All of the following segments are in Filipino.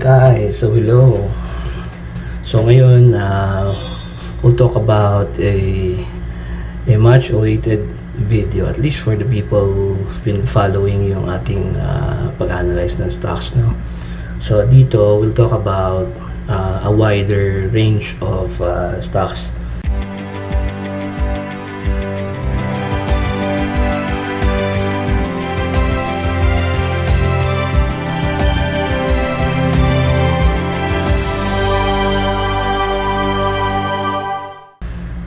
guys, so hello. So ngayon, we'll talk about a much awaited video, at least for the people who've been following yung ating pag-analyze ng stocks, no? So dito, we'll talk about a wider range of stocks.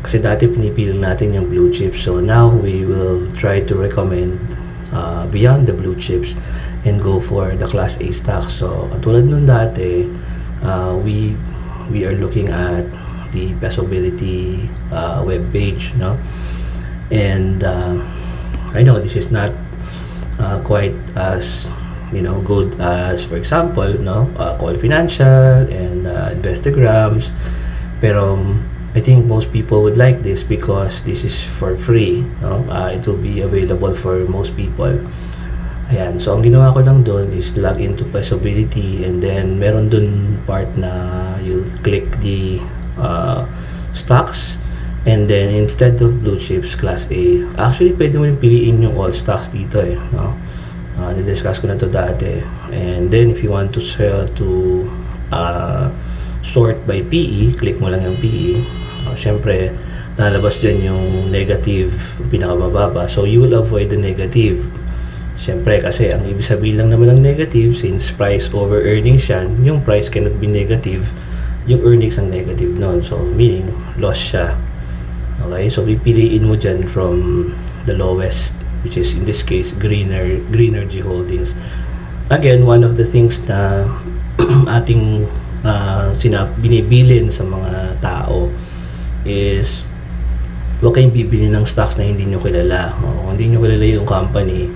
Kasi dati pinipili natin yung blue chips. So now we will try to recommend beyond the blue chips and go for the class A stocks. So katulad nung dati, we are looking at the Pesobility web page, no? And I know this is not quite as good as, for example, Call Financial and Investograms, pero I think most people would like this because this is for free, no? It will be available for most people. Ayan, so ang ginawa ko lang doon is log into Possibility, and then meron doon part na you'll click the stocks, and then instead of blue chips, class A, actually pwede mo yung piliin yung all stocks dito no? Nidiscuss ko na to dati. And then if you want to sort by PE, click mo lang yung PE. Syempre, lalabas dyan yung negative, pinakamababa. So, you will avoid the negative. Syempre, kasi ang ibig sabihin lang naman ng negative, since price over earnings yan, yung price cannot be negative, yung earnings ang negative nun. So, meaning, loss siya. Okay? So, pipiliin mo dyan from the lowest, which is in this case, Greenergy Holdings. Again, one of the things na ating binibilin sa mga tao is huwag kayong bibili ng stocks na hindi nyo kilala. Kung hindi nyo kilala yung company,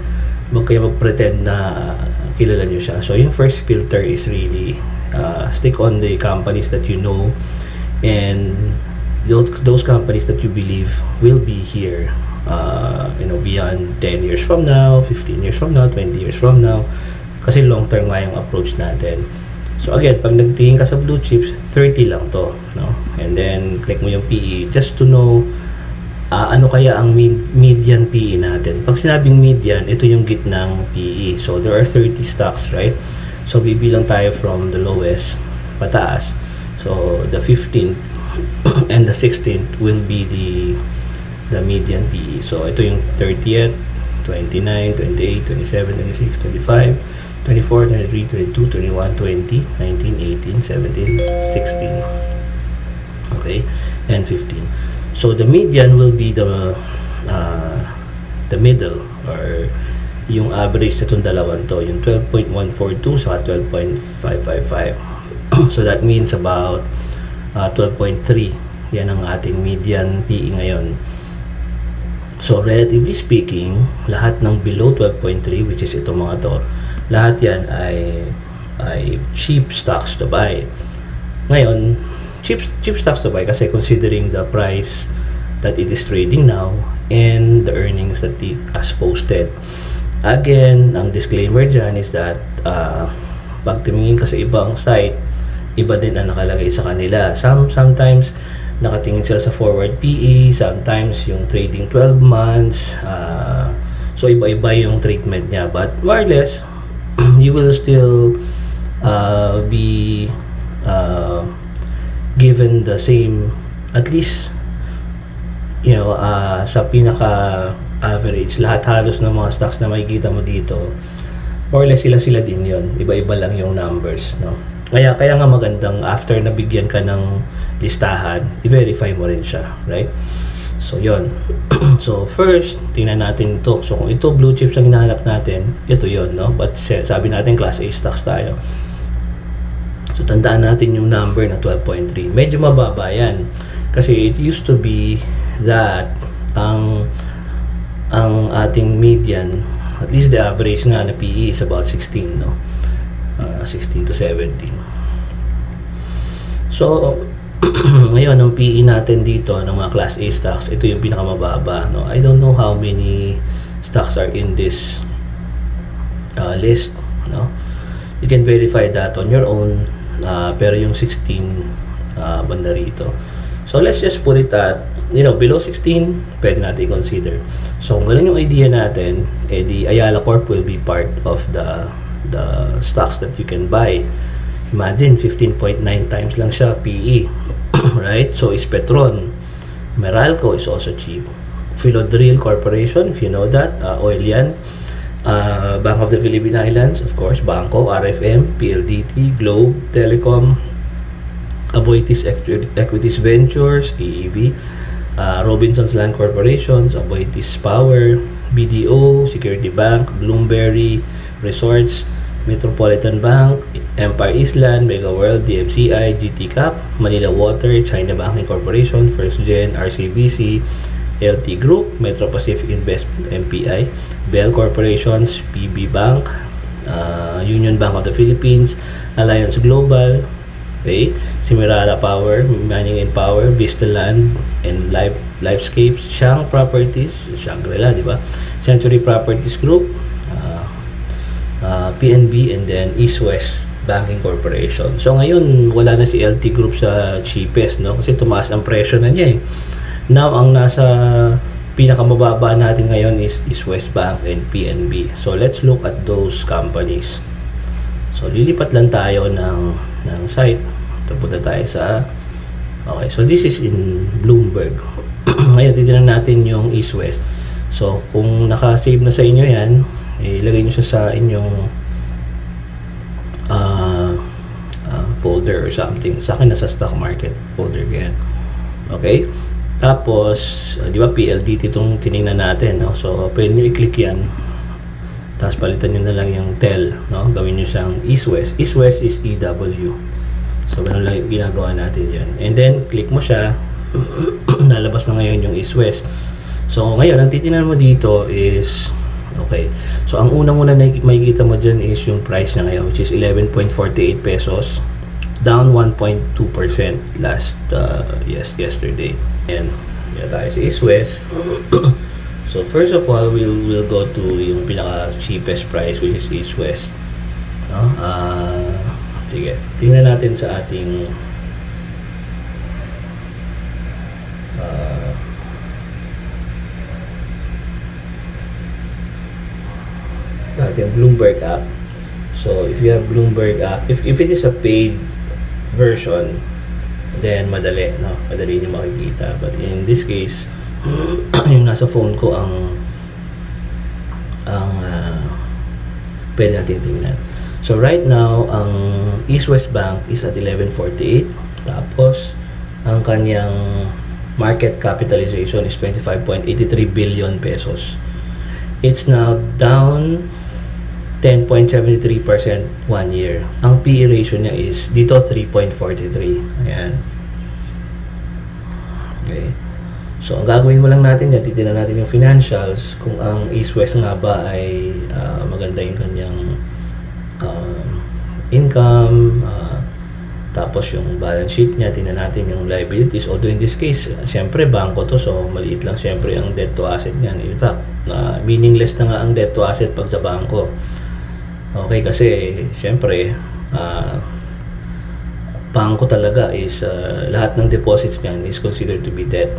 huwag kayo mag-pretend na kilala nyo siya. So yung first filter is really stick on the companies that you know, and those companies that you believe will be here beyond 10 years from now, 15 years from now, 20 years from now, kasi long term nga yung approach natin. So again, pag nagtingin ka sa blue chips, 30 lang to, no? And then click mo yung PE just to know ano kaya ang median PE natin. Pag sinabing median, ito yung gitnang PE. So there are 30 stocks, right? So bibilang tayo from the lowest pataas. So the 15th and the 16th will be the median PE. So ito yung 30th, 29, 28, 27, 26, 25, 24, 23, 22, 21, 20, 19, 18, 17, 16. Okay? And 15. So the median will be the middle, or yung average sa itong dalawang to, yung 12.142 sa 12.555. So that means about 12.3. Yan ang ating median PE ngayon. So relatively speaking, lahat ng below 12.3, which is itong mga to, lahat yan ay cheap stocks to buy. Ngayon, cheap stocks to buy kasi considering the price that it is trading now and the earnings that it has posted. Again, ang disclaimer dyan is that pag tumingin ka sa ibang site, iba din ang nakalagay sa kanila. Sometimes nakatingin sila sa forward PE, sometimes yung trading 12 months. So iba-iba yung treatment niya, but more or less you will still be given the same, at least sa pinaka average, lahat halos ng mga stocks na makikita mo dito, more or less sila din yon, iba-iba lang yung numbers, no? Kaya nga magandang after nabigyan ka ng listahan, i-verify mo rin siya, right? So yon. So first, tingnan natin ito. So kung ito blue chips ang hinahanap natin, ito yon, no? But sabi natin class A stocks tayo. So tandaan natin yung number na 12.3. Medyo mababa yan. Kasi it used to be that ang ating median, at least the average nga na PE is about 16, no? 16 to 17. So ngayon, ang PE natin dito ng mga Class A stocks, ito yung pinakamababa, no? I don't know how many stocks are in this list, no? You can verify that on your own. Pero yung 16 banda rito. So let's just put it at, below 16, pwede natin consider. So kung ganun yung idea natin, the Ayala Corp will be part of the stocks that you can buy. Imagine, 15.9 times lang siya PE. Right? So is Petron. Meralco is also cheap. Philodril Corporation, if you know that, oil yan. Bank of the Philippine Islands, of course, Banco, RFM, PLDT, Globe, Telecom, Aboitiz Equities Ventures, EEV, Robinsons Land Corporations, Aboitiz Power, BDO, Security Bank, Bloomberry Resorts, Metropolitan Bank, Empire Island, Mega World, DMCI, GT Cap, Manila Water, China Banking Corporation, First Gen, RCBC, LT Group, Metro Pacific Investment, MPI, Bell Corporations, PB Bank, Union Bank of the Philippines, Alliance Global, okay, Simirara Power, Mining and Power, Vista Land, and Livescapes, Shang Properties, Shangri-La, di ba? Century Properties Group, PNB, and then East West Banking Corporation. So ngayon, wala na si LT Group sa cheapest, no? Kasi tumaas ang presyo na niya eh. Now, ang nasa pinakamababa natin ngayon is East West Bank and PNB. So let's look at those companies. So lilipat lang tayo ng site. Ito, punta tayo sa, okay, so this is in Bloomberg. Ngayon, titignan natin yung East West. So kung naka-save na sa inyo yan, ilagay nyo siya sa inyong folder or something. Sa akin, nasa stock market folder yan. Okay? Tapos, di ba, PLDT itong tinignan natin, no? So, pwede nyo i-click yan. Tapos, palitan nyo na lang yung TEL, no? Gawin nyo siyang East West. East West is EW. So, ganun lang yung ginagawa natin yan. And then, click mo siya. Nalabas na ngayon yung East West. So, ngayon, ang titignan mo dito is, okay. So, ang unang-una na makikita mo dyan is yung price na ngayon, which is 11.48 pesos. Down 1.2% last, yesterday. And yeah, tayo sa East West. So first of all, we'll go to yung pinaka cheapest price, which is East West. No? Sige, tingnan natin sa ating Bloomberg app. So if you have Bloomberg app, if it is a paid version, then madali niyo makikita. But in this case, yung nasa phone ko ang pwede natin tingnan. So right now, ang East West Bank is at 11.48. Tapos ang kanyang market capitalization is 25.83 billion pesos. It's now down 10.73% 1 year. Ang PE ratio niya is dito 3.43. Ayan. Okay. So, ang gagawin mo lang natin yan, titignan natin yung financials, kung ang East West nga ba ay maganda yung kanyang income, tapos yung balance sheet niya, tingnan natin yung liabilities. Although in this case, syempre, bangko to, so maliit lang syempre ang debt to asset niyan. In fact, meaningless na nga ang debt to asset pag sa bangko. Okay, kasi syempre bangko talaga is lahat ng deposits niyan is considered to be debt.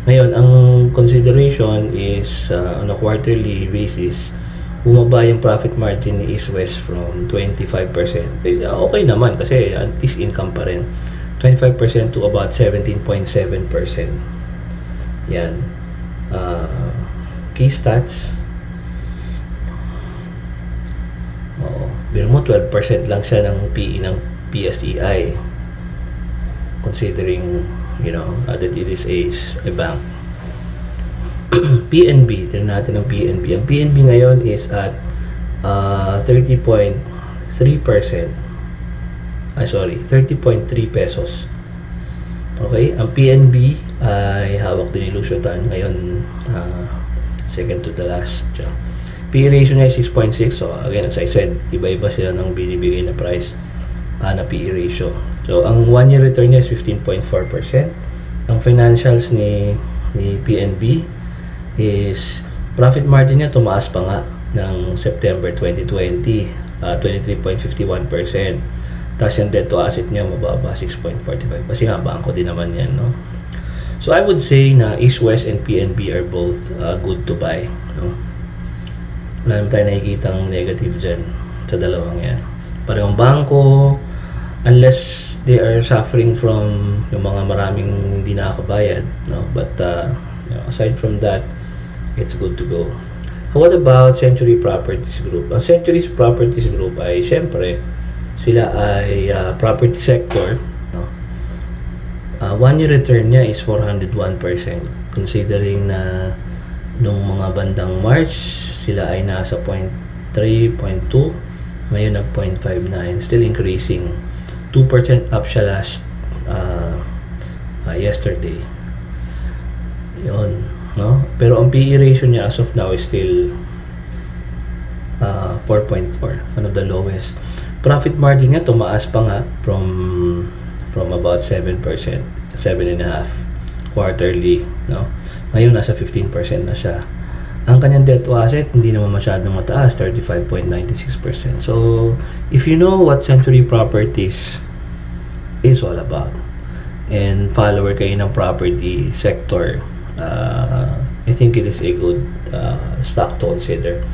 Ngayon, ang consideration is on a quarterly basis, bumaba yung profit margin ni East West from 25%. Okay naman kasi at least income pa rin. 25% to about 17.7%. Yan. Key stats. Biro mo, 12% lang siya ng PE ng PSEI, considering, that it is a bank. PNB, tignan natin ang PNB. Ang PNB ngayon is at 30.3%. 30.3 pesos. Okay, ang PNB ay hawak din ni Lusiotan ngayon, second to the last. PE ratio niya is 6.6. So again, as I said, iba-iba sila ng binibigay na price na PE ratio. So ang 1 year return niya is 15.4%. Ang financials ni PNB is profit margin niya tumaas pa nga ng September 2020. 23.51%. Tapos yung debt to asset niya mababa, 6.45. Kasi nga, bangko din naman yan, no? So, I would say na East West and PNB are both good to buy, no? Wala naman tayo nakikitang negative dyan sa dalawang yan. Parehong bangko, unless they are suffering from yung mga maraming hindi nakakabayad, no? But, aside from that, it's good to go. What about Century Properties Group? Ang Century Properties Group ay, syempre, sila ay property sector, no? 1-year return niya is 401%. Considering na nung mga bandang March, sila ay nasa 0.3, 0.2, ngayon nag 0.59, still increasing. 2% up siya last yesterday. Yun, no? Pero ang PE ratio niya as of now is still 4.4, one of the lowest. Profit margin niya tumaas pa nga from about 7%, 7.5 quarterly, no? Ngayon nasa 15% na siya. Ang kanyang debt to asset hindi naman masyadong mataas, 35.96%. So, if you know what Century Properties is all about and follower kayo ng property sector, I think it is a good stock to consider.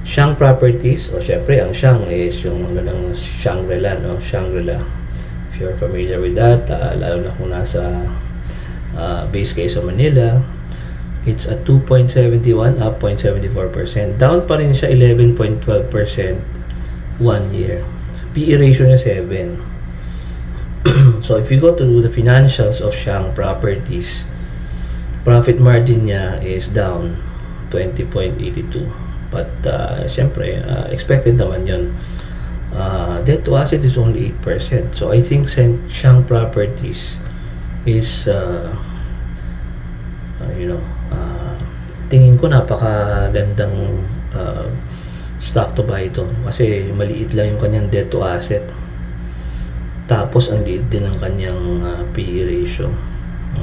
Shang Properties, o syempre ang Shang is yung ng Shangri-La, no? Shangri-La. If you're familiar with that, lalo na kung nasa base kayo sa Manila, it's at 2.71, up 0.74%. Down pa rin siya 11.12% 1 year. PE ratio niya 7. So if you go to the financials of Shang Properties, profit margin niya is down 20.82. But syempre, expected naman yun. Debt to asset is only 8%. So I think Shang Properties is tingin ko napakagandang stock to buy ito. Kasi maliit lang yung kanyang debt to asset. Tapos ang liit din ang kanyang PE ratio.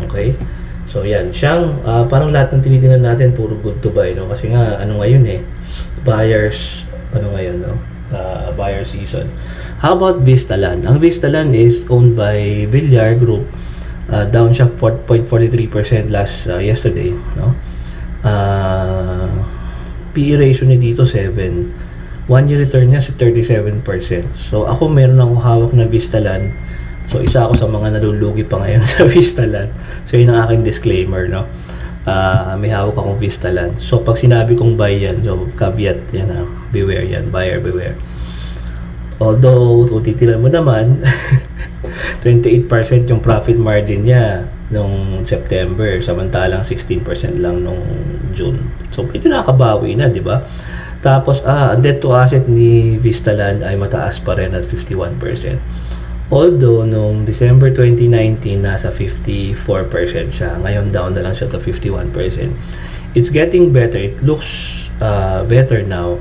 Okay? So yan, Shang, parang lahat ng tinitingnan natin puro good to buy, no? Kasi nga ano ngayon buyers ngayon, no? Buyer season. How about Vistaland? Ang Vistaland is owned by Villar Group. Down siya 4.43% last yesterday, no? PE ratio ni dito 7. 1-year return niya sa 37%. So ako meron akong hawak na Vistaland. So isa ako sa mga nalulugi pa ngayon sa Vistaland. So yun ang aking disclaimer, no? May hawak akong Vistaland. So pag sinabi kong buy yan, so caveat yan, beware yan, buyer beware. Although kung titilan mo naman 28% yung profit margin niya nung September, samantalang 16% lang nung June. So medyo nakabawi na, di ba? Tapos ang debt to asset ni Vistaland ay mataas pa rin at 51%. Although, nung December 2019, nasa 54% siya. Ngayon, down na lang siya to 51%. It's getting better. It looks better now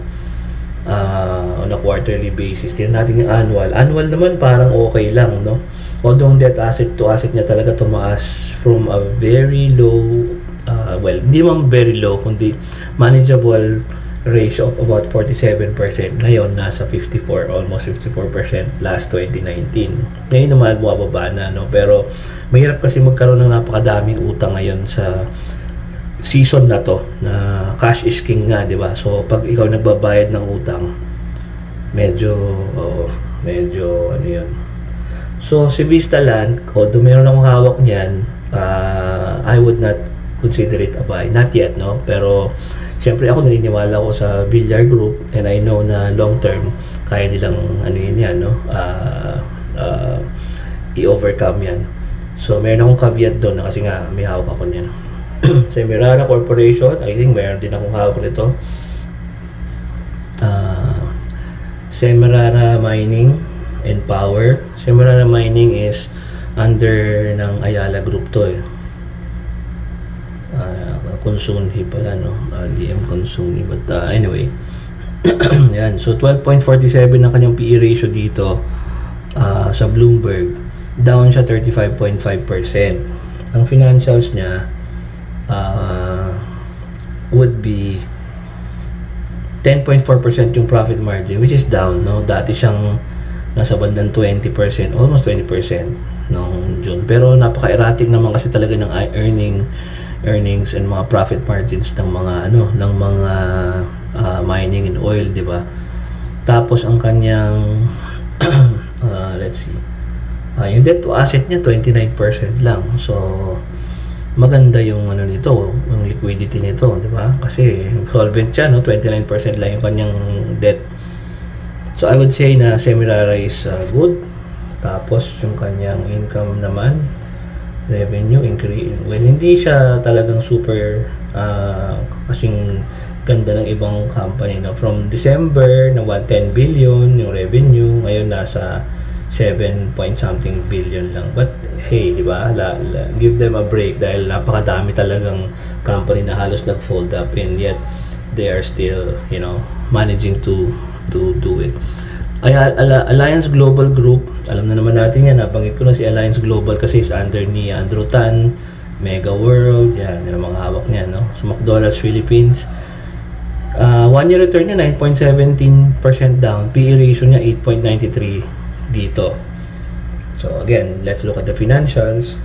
on a quarterly basis. Tingnan natin yung annual. Annual naman parang okay lang, no? Although, debt asset to asset niya talaga tumaas from a very low, hindi naman very low, kundi manageable ratio of about 47%. Ngayon, nasa 54, almost 54% last 2019. Ngayon naman, bumababa na, no? Pero, mahirap kasi magkaroon ng napakadaming utang ngayon sa season na to, na cash is king nga, di ba? So, pag ikaw nagbabayad ng utang, medyo ano yun. So, si Vistaland, although meron akong hawak niyan, I would not consider it a buy. Not yet, no? Pero, siyempre ako naniniwala ko sa Villar Group and I know na long term kaya nilang yan, no? I-overcome yan. So meron akong caveat doon kasi nga may hawak ako niyan. Sa Semirara Corporation, I think meron din akong hawak nito. Semirara Mining and Power. Semirara Mining is under ng Ayala Group to Consunhi pala, no? DM Consunhi. But anyway, yan. So 12.47 ang kanyang PE ratio dito sa Bloomberg. Down siya 35.5%. Ang financials niya would be 10.4% yung profit margin, which is down, no? Dati siyang nasa bandang 20%, almost 20% noong June. Pero napaka-erratic naman kasi talaga ng earnings and mga profit margins ng mga mining and oil, 'di ba? Tapos ang kanyang let's see. Yung debt to asset niya 29% lang. So maganda yung nito, yung liquidity nito, di ba? Kasi solvent siya, no? 29% lang yung kanyang debt. So I would say na Semirara is good. Tapos yung kanyang income naman, revenue increase. Well, hindi siya talagang super kasing ganda ng ibang company, no? From December na 110 billion yung revenue, ngayon nasa 7 point something billion lang. But hey, di ba? Give them a break dahil napakadami talagang company na halos nag-fold up, and yet they are still, managing to do it. Alliance Global Group, alam na naman natin yan. Nabanggit ko na si Alliance Global kasi is under ni Andrew Tan, Mega World, yan ang mga hawak niya, no? So McDonald's Philippines, 1 year return niya 9.17% down, PE ratio niya 8.93 dito. So again, let's look at the financials.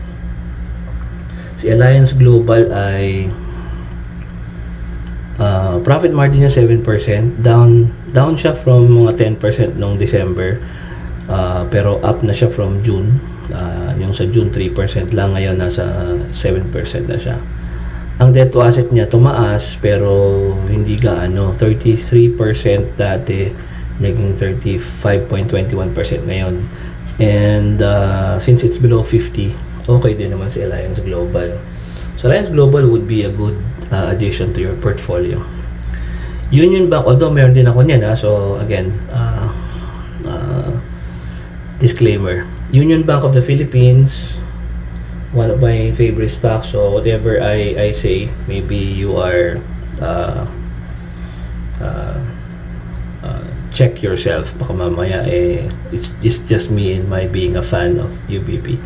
Si Alliance Global ay profit margin niya 7%, down siya from mga 10% noong December, pero up na siya from June. Yung sa June 3% lang, ngayon nasa 7% na siya. Ang debt to asset niya tumaas pero hindi gaano, 33% dati, naging 35.21% ngayon. And since it's below 50, okay din naman si Alliance Global. So Alliance Global would be a good addition to your portfolio. Union Bank, although meron din ako niyan, so again, disclaimer, Union Bank of the Philippines, one of my favorite stocks, so whatever I say, maybe you are check yourself, baka mamaya it's just me and my being a fan of UBP.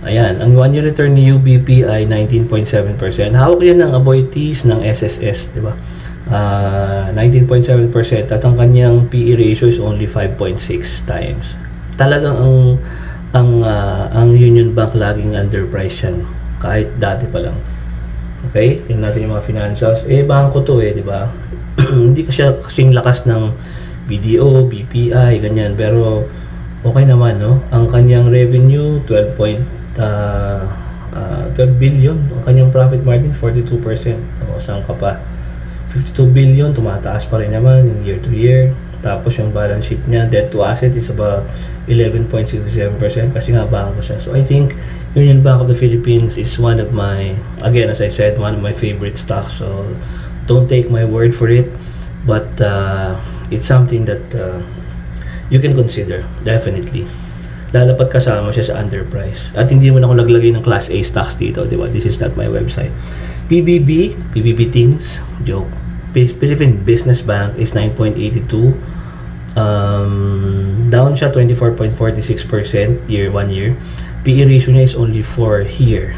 Ayan, ang 1 year return ni UBP ay 19.7%. Hawak yan ng avoidees ng SSS, di ba? 19.7% at ang kanyang PE ratio is only 5.6 times. Talagang ang Union Bank laging underpriced yan, kahit dati pa lang. Okay, tingnan natin yung mga financials. Bangko to, di ba? Hindi siya kasing lakas ng BDO, BPI, ganyan, pero okay naman, no? Ang kanyang revenue 12 billion, ang kanyang profit margin 42%. O, saan ka pa? 52 billion, tumataas pa rin naman year to year. Tapos yung balance sheet niya, debt to asset is about 11.67% kasi nga bangko siya. So I think Union Bank of the Philippines is one of my, again as I said, one of my favorite stocks. So don't take my word for it, but it's something that you can consider, definitely. Lalapat kasama siya sa underprice. At hindi mo na ako naglagay ng Class A stocks dito, di ba? This is not my website. PBB Teens, joke. Philippine Business Bank is 9.82. Down siya 24.46% year 1 year. PE ratio niya is only 4 here.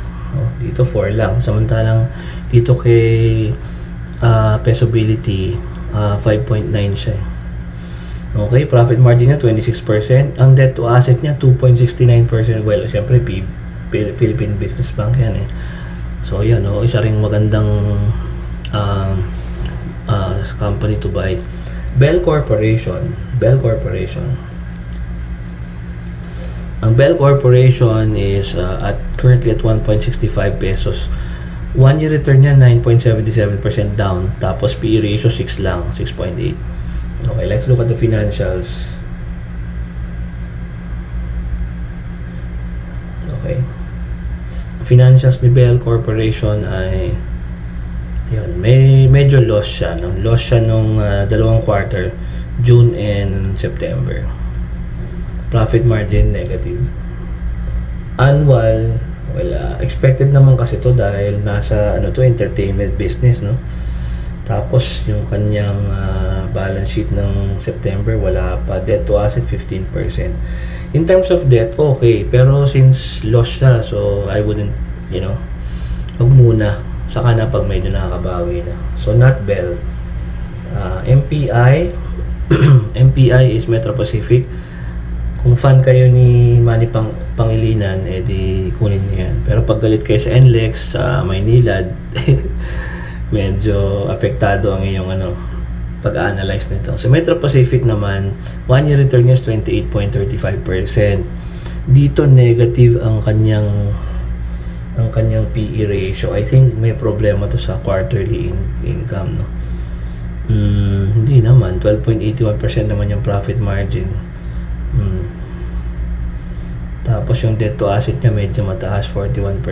Dito 4 lang. Samantalang dito kay Pesobility, 5.9 siya. Okay, profit margin niya 26%. Ang debt to asset niya 2.69%. Well, siyempre Philippine Business Bank yan eh. So yan, isa ring magandang company to buy. Bell Corporation. Ang Bell Corporation is currently at 1.65 pesos. 1 year return niya 9.77% down. Tapos PE ratio 6 lang, 6.8. Okay, let's look at the financials. Okay. Financials ni Bell Corporation ay yun, medyo loss siya, no? Loss siya nung dalawang quarter, June and September. Profit margin negative. Annual, expected naman kasi to dahil nasa entertainment business, no? Tapos yung kanyang balance sheet ng September, wala pa. Debt to asset 15%. In terms of debt, okay, pero since loss siya, so I wouldn't, wag muna. Saka na pag medyo nakakabawi na. So not Bell. MPI, MPI is Metro Pacific. Kung fan kayo ni Manny Pangilinan, di kunin niyo yan. Pero pag galit kayo sa NLEX, sa Maynilad, medyo apektado ang iyong pag-analyze nito. So Metro Pacific naman, 1-year return niya is 28.35%. Dito negative ang kanyang PE ratio. I think may problema to sa quarterly income, no. Hindi naman, 12.81% naman yung profit margin. Tapos yung debt to asset niya medyo mataas, 41%.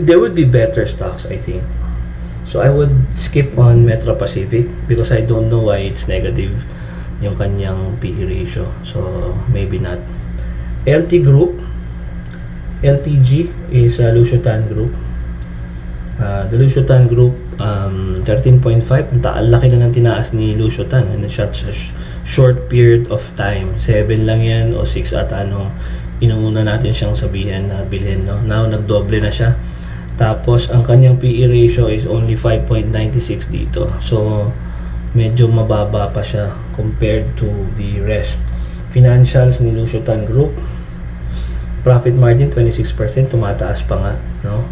There would be better stocks, I think. So I would skip on Metro Pacific because I don't know why it's negative yung kanyang PE ratio. So maybe not. LT Group, LTG is Lushotan Group. The Lushotan Group, 13.5. Ang laki na ng tinaas ni Lushotan in such a short period of time. 7 lang yan o 6 at inuuna natin siyang sabihin na bilhin, no? Now nagdoble na siya. Tapos ang kanyang PE ratio is only 5.96 dito. So medyo mababa pa siya compared to the rest. Financials ni Lushotan Group, profit margin 26%, tumataas pa nga, no?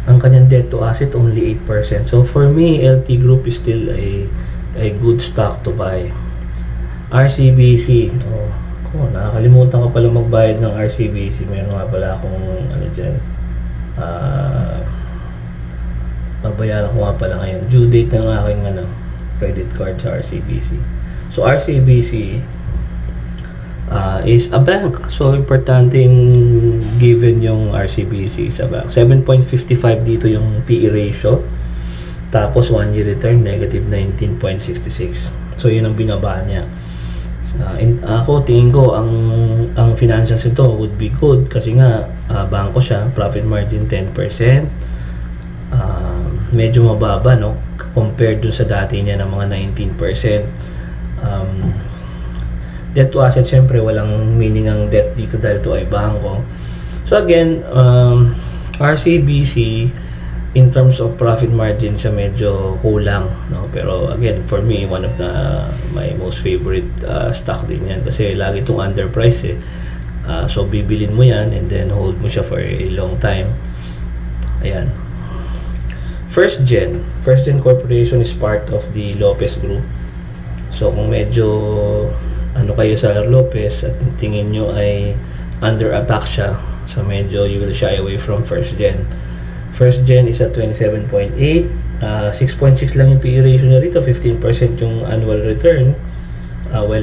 Ang kanyang debt to asset only 8%. So for me, LT Group is still a good stock to buy. Rcbc, nakakalimutan ko pala magbayad ng Rcbc. Meron nga pala akong dyan, babayaran ko nga pala ngayon. Due date ng aking credit card sa Rcbc. So Rcbc is a bank. So importanteng given yung Rcbc is a bank. 7.55 dito yung PE ratio. Tapos 1-year return negative 19.66. So yun ang binaba niya. Ako tingin ko ang financials ito would be good kasi nga bangko siya, profit margin 10%. Medyo mababa, no, compared dun sa dati niya ng mga 19%. Debt to asset, syempre walang meaning ang debt dito dahil ito ay bangko. So again, RCBC in terms of profit margin siya medyo kulang, no? Pero again, for me, one of my most favorite stock din yan kasi lagi itong underpriced so bibilin mo yan and then hold mo siya for a long time. Ayan. First Gen Corporation is part of the Lopez Group. So kung medyo kayo sa Lopez at tingin nyo ay under attack siya, so medyo you will shy away from First Gen. First Gen is at 27.8, 6.6 lang yung PE ratio niya rito, 15% yung annual return,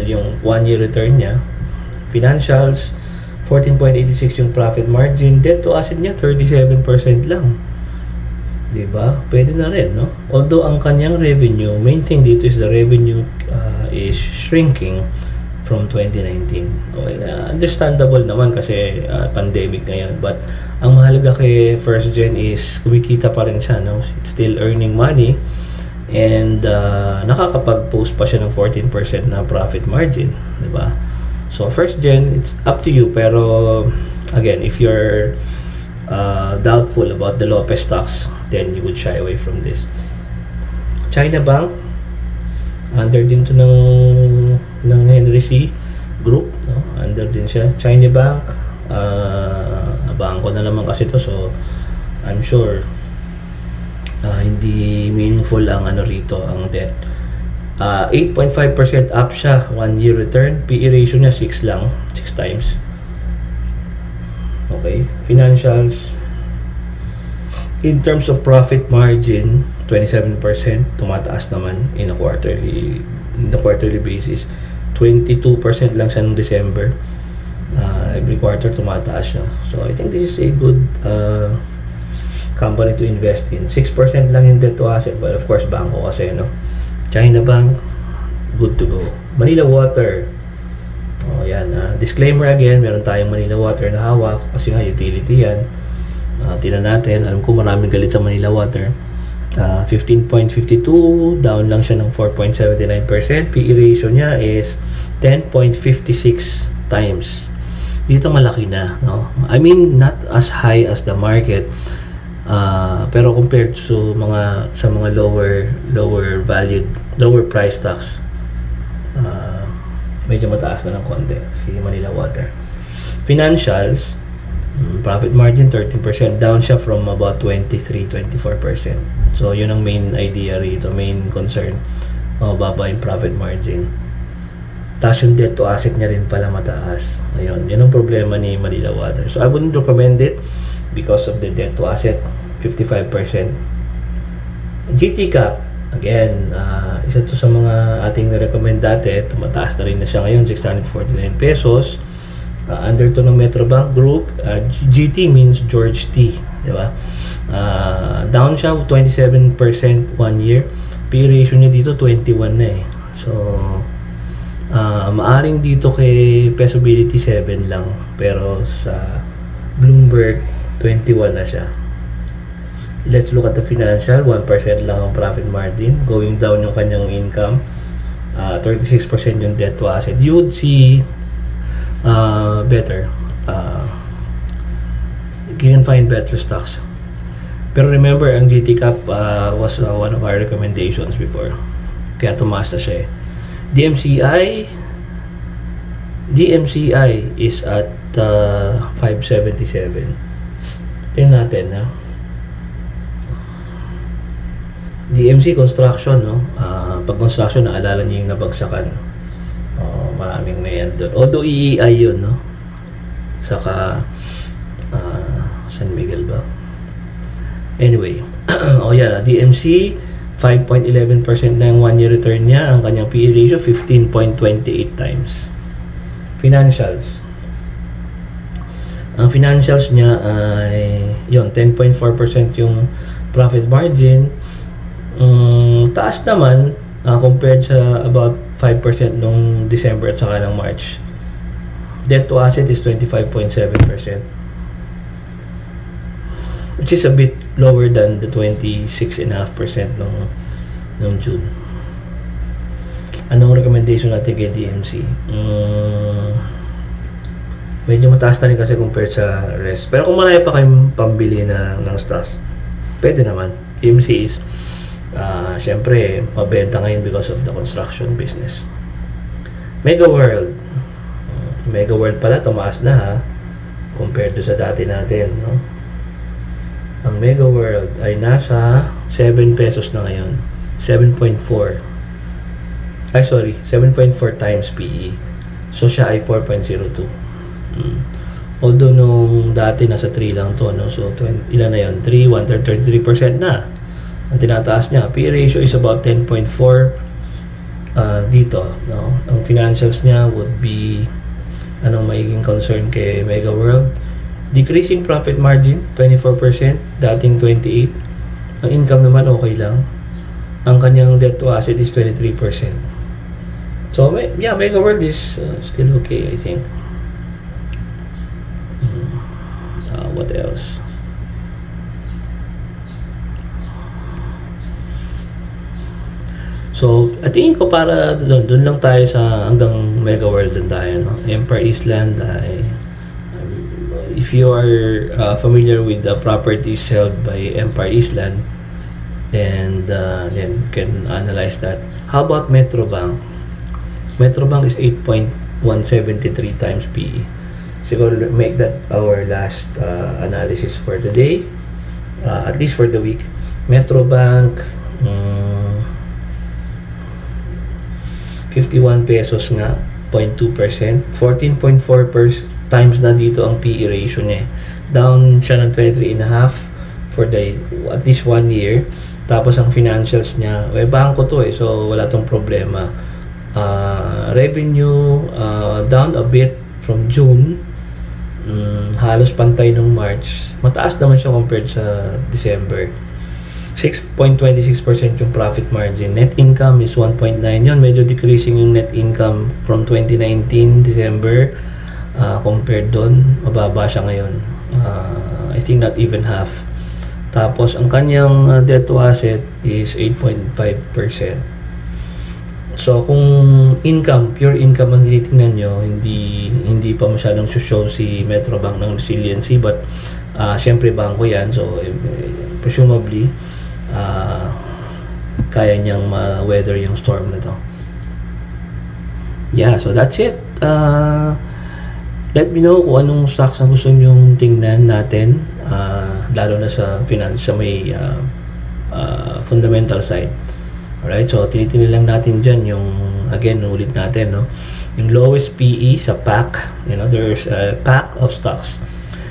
yung 1-year return niya. Financials, 14.86 yung profit margin, debt to asset niya 37% lang. Diba? Pwede na rin, no? Although ang kanyang revenue, main thing dito is the revenue is shrinking from 2019. Okay, understandable naman kasi pandemic ngayon, but ang mahalaga kay First Gen is kumikita pa rin siya, no? It's still earning money and nakakapag-post pa siya ng 14% na profit margin, di ba? So First Gen, it's up to you, pero again, if you're doubtful about the Lopez stocks, then you would shy away from this. China Bank, under din to ng Henry C Group, no? Under din siya. China Bank, bangko na naman kasi to, so I'm sure hindi meaningful ang rito, ang debt. 8.5% up siya, 1-year return. PE ratio niya 6 lang, 6 times. Okay, financials, in terms of profit margin, 27%, tumataas naman in the quarterly basis. 22% lang siya noong December. Every quarter tumataas siya. So I think this is a good company to invest in. 6% lang yung debt to asset, but of course bangko kasi, no? China Bank, good to go. Manila Water, yan. Disclaimer again, meron tayong Manila Water na hawak kasi nga utility yan. Tingnan natin, alam ko maraming galit sa Manila Water. 15.52, down lang siya ng 4.79%. PE ratio niya is 10.56 times. Dito malaki na, no? I mean, not as high as the market. Pero compared to sa mga lower price stocks, medyo mataas na ng konti si Manila Water. Financials, profit margin 13%, down siya from about 23-24%. So yun ang main idea rito, main concern, mababa yung profit margin. Tapos yung debt to asset niya rin pala mataas. Ayun, yun ang problema ni Manila Water. So I wouldn't recommend it because of the debt to asset, 55%. GT Cap, again, isa to sa mga ating na-recommend dati. Tumataas na rin na siya ngayon, 649 pesos. Under to ng Metrobank Group. GT means George T. Diba? Down siya, 27% 1 year. P ratio niya dito, 21 na eh. So, maaring dito kay Pesobility 7 lang. Pero sa Bloomberg, 21 na siya. Let's look at the financial. 1% lang ang profit margin. Going down yung kanyang income. 36% yung debt to asset. You would see better. You can find better stocks. Pero remember, ang GT Cap was one of our recommendations before. Kaya tumaas na siya eh. DMCI is at 577. Tingnan natin, no? DMC construction, no? Pag construction, naalala niyo yung nabagsakan. Maraming na yan doon. Although EEI yun, no? Saka San Miguel ba? Anyway, yan, DMC 5.11% na yung 1-year return niya. Ang kanyang PE ratio 15.28 times. Financials. Ang financials niya ay yun, 10.4% yung profit margin. Taas naman compared sa about 5% nung December at saka ng March. Debt to asset is 25.7%, which is a bit lower than the 26.5% nung June. Anong recommendation natin kay DMC? Medyo mataas na rin kasi compared sa rest. Pero kung marami pa kayong pambili ng stocks, pwede naman. DMC is syempre, mabenta ngayon because of the construction business. Mega World. Mega World pala, tumaas na ha, compared to sa dati natin, no? Ang Mega World ay nasa 7 pesos na ngayon. 7.4. Ay, sorry. 7.4 times PE. So, siya ay 4.02. Although, nung dati nasa 3 lang to, no? So, ilan na yun? 3, 133% na. Ang tinataas niya. PE ratio is about 10.4 dito, no? Ang financials niya would be anong magiging concern kay Mega World? Decreasing profit margin, 24%, dating 28%. Ang income naman okay lang. Ang kanyang debt to asset is 23%. So, yeah, Mega World is still okay, I think. What else? So, at tingin ko para doon lang tayo sa hanggang Mega World din tayo, no? Empire Island ay if you are familiar with the properties held by Empire Island, and then you can analyze that. How about Metrobank? Metrobank is 8.173 times PE. Siguro make that our last analysis for today, at least for the week. Metrobank, 51 pesos nga, 0.2%. 14.4 times na dito ang PE ratio niya. Down siya ng 23.5 for at least 1 year. Tapos ang financials niya, bangko to eh, so wala tong problema. Revenue, down a bit from June. Halos pantay nung March. Mataas naman siya compared sa December. 6.26% yung profit margin. Net income is 1.9. Yun, medyo decreasing yung net income from 2019 December. Compared doon, mababa siya ngayon. I think not even half. Tapos, ang kanyang debt to asset is 8.5%. So kung pure income ang tinitingnan nyo, hindi pa masyadong show si Metrobank ng resiliency, but syempre bangko yan, so presumably kaya niyang ma-weather yung storm na to. Yeah, so that's it. Let me know kung anong stocks na gusto nyong tingnan natin, lalo na sa finance, sa may fundamental side. Alright, so tinitingnan lang natin dyan yung, again, ulit natin, no? Yung lowest PE sa pack, there's a pack of stocks.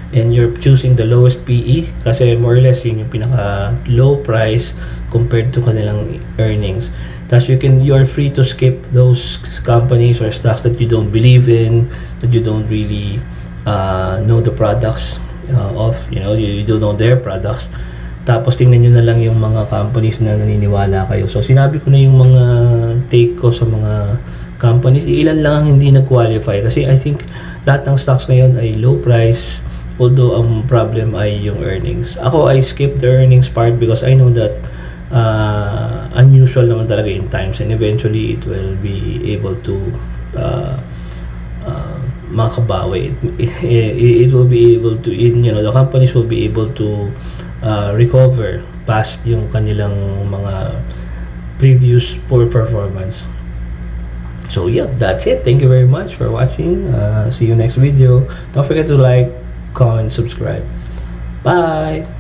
And you're choosing the lowest PE kasi more or less yun yung pinaka low price compared to kanilang earnings. Thus, you're free to skip those companies or stocks that you don't believe in, that you don't really know the products of, you don't know their products. Tapos tingnan nyo na lang yung mga companies na naniniwala kayo. So sinabi ko na yung mga take ko sa mga companies, ilan lang ang hindi nag-qualify kasi I think lahat ng stocks ngayon ay low price, although ang problem ay yung earnings. Ako, I skip the earnings part because I know that unusual naman talaga in times, and eventually it will be able to makabawi. It will be able to, the companies will be able to recover past yung kanilang mga previous poor performance. So yeah, that's it. Thank you very much for watching. See you next video. Don't forget to like, comment, subscribe. Bye.